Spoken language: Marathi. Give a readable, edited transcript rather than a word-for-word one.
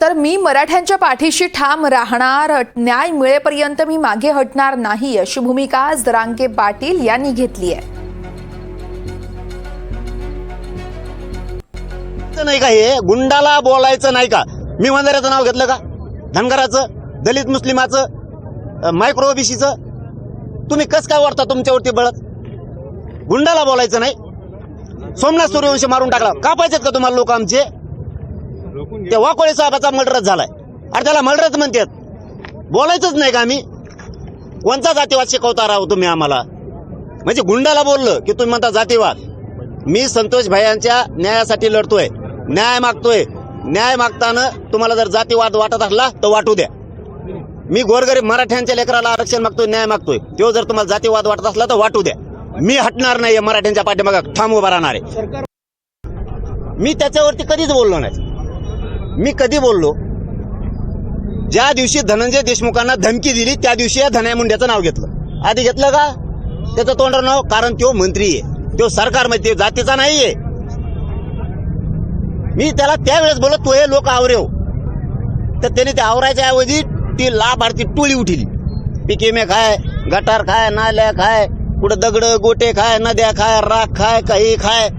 तर मी मराठ्यांच्या पाठीशी ठाम राहणार, न्याय मिळेपर्यंत मी मागे हटणार नाही, अशी भूमिका आज जरांगे पाटील यांनी घेतली आहे. नाही का हे गुंडाला बोलायचं नाही का? मी वंजाऱ्याचं नाव घेतलं का? धनगराचं, दलित मुस्लिमाचं, मायक्रो ओबीसीचं तुम्ही कस काय वाटता तुमच्यावरती बळत? गुंडाला बोलायचं नाही. सोमनाथ सूर्यवंशी मारून टाकला, कापायचेत का तुम्हाला लोक आमचे? ते वाकोळे साहेबाचा मर्डरच झालाय, अरे त्याला मर्डरच म्हणतात. बोलायचंच नाही का आम्ही? कोणता जातीवाद शिकवता राहू तुम्ही आम्हाला? म्हणजे गुंडाला बोललं की तुम्ही म्हणता जातीवाद. मी संतोष भाईंच्या न्यायासाठी लढतोय, न्याय मागतोय. न्याय मागताना तुम्हाला जर जातीवाद वाटत असला तर वाटू द्या. मी गोरगरीब मराठ्यांच्या लेकराला आरक्षण मागतोय, न्याय मागतोय. तो जर तुम्हाला जातीवाद वाटत असला तर वाटू द्या. मी हटणार नाही, मराठ्यांच्या पाठीमागे ठाम उभा राहणार आहे. मी त्याच्यावरती कधीच बोललो नाही. मी कधी बोललो? ज्या दिवशी धनंजय देशमुखांना धमकी दिली त्या दिवशी या धनया मुंड्याचं नाव घेतलं. आधी घेतलं का त्याचं तोंडावर नाव? कारण तो मंत्री आहे, तो सरकारमध्ये, जातीचा नाहीये. मी त्याला त्यावेळेस बोलत तो हे लोक आवरेव, तर त्याने ते आवरायच्या ऐवजी ती लाभार्थी टोळी उठली. पिकेमे खाय, गटार खाय, नाल्या खाय, कुठं दगड गोटे खाय, नद्या खाय, राख खाय, काही खाय.